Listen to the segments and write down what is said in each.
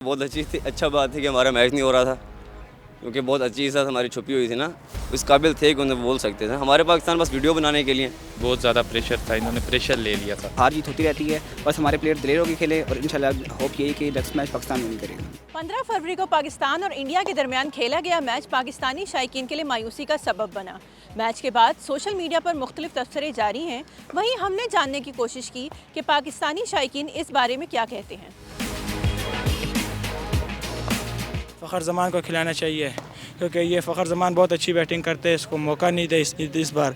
बहुत अच्छी थी, अच्छा बात है कि हमारा मैच नहीं हो रहा था, क्योंकि बहुत अच्छी इज्जत हमारी छुपी हुई थी ना, इस काबिल थे कि उन्हें बोल सकते थे। हमारे पाकिस्तान बस वीडियो बनाने के लिए बहुत ज़्यादा प्रेशर था, इन्होंने प्रेशर ले लिया था। हार जीत होती रहती है, बस हमारे प्लेयर दिलेर होकर खेले और इंशाल्लाह होप यही कि नेक्स्ट मैच पाकिस्तान विन करेगा। 15 फरवरी को पाकिस्तान और इंडिया के दरमियान खेला गया मैच पाकिस्तानी शायकीन के लिए मायूसी का सबब बना। मैच के बाद सोशल मीडिया पर मुख्तलिफ तबसरे जारी हैं। वहीं हमने जानने की कोशिश की कि पाकिस्तानी शायकीन इस बारे में क्या कहते हैं। फ़खर ज़मान को खिलाना चाहिए, क्योंकि ये फ़खर ज़मान बहुत अच्छी बैटिंग करते हैं, इसको मौका नहीं दे इस बार।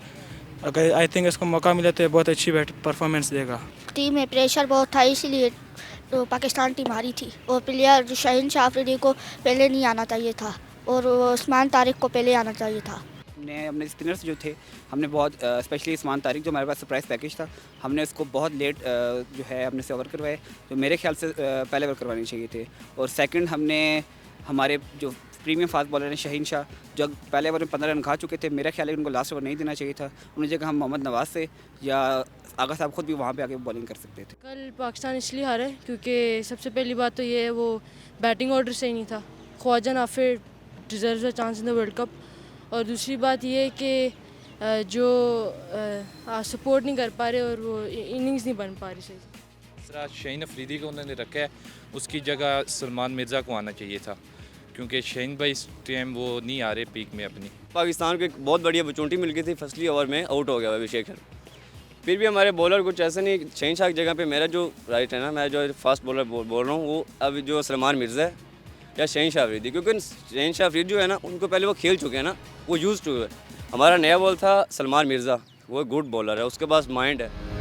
अगर आई थिंक इसको मौका मिले तो बहुत अच्छी परफॉर्मेंस देगा। टीम में प्रेशर बहुत था, इसलिए तो पाकिस्तान टीम हारी थी। और प्लेयर शाहीन शाह अफरीदी को पहले नहीं आना चाहिए था और उस्मान तारिक को पहले आना चाहिए था। हमने अपने स्पिनर्स जो थे, हमने बहुत स्पेशली उस्मान तारिक जो हमारे पास सरप्राइज पैकेज था, हमने उसको बहुत लेट जो है अपने से ओवर करवाए, जो मेरे ख्याल से पहले ओवर करवाने चाहिए थे। और सेकंड हमने हमारे जो प्रीमियम फास्ट बॉलर हैं शाहीन शाह, जो पहले ओवर में 15 रन खा चुके थे, मेरा ख्याल है उनको लास्ट ओवर नहीं देना चाहिए था। उन्हें जगह हम मोहम्मद नवाज से या आगा साहब खुद भी वहाँ पे आके बॉलिंग कर सकते थे। कल पाकिस्तान इसलिए हारा क्योंकि सबसे पहली बात तो ये है वो बैटिंग ऑर्डर सही नहीं था। ख्वाजा नाफिर deserve a chance in the world cup. और दूसरी बात ये है कि जो सपोर्ट नहीं कर पा रहे और वो इनिंग्स नहीं बन पा रही सही। शाहीन अफरीदी को उन्होंने रखा है, उसकी जगह सलमान मिर्ज़ा को आना चाहिए था, क्योंकि शाहीन भाई इस टाइम वो नहीं आ रहे पीक में अपनी। पाकिस्तान को एक बहुत बढ़िया अपॉर्चुनिटी मिल गई थी, फर्स्टली ओवर में आउट हो गया अभिषेक शर्मा। फिर भी हमारे बॉलर कुछ ऐसा नहीं, शाहीन शाह की जगह पे मेरा जो राइट है ना, मैं जो फास्ट बॉलर बोल रहा हूँ वो अब जो सलमान मिर्ज़ा है या शाहीन शाह अफरीदी, क्योंकि शाहीन शाह अफरीदी जो है ना, उनको पहले वो खेल चुके हैं ना, वो यूज़ टू है। हमारा नया बॉल था सलमान मिर्ज़ा, वो गुड बॉलर है, उसके पास माइंड है।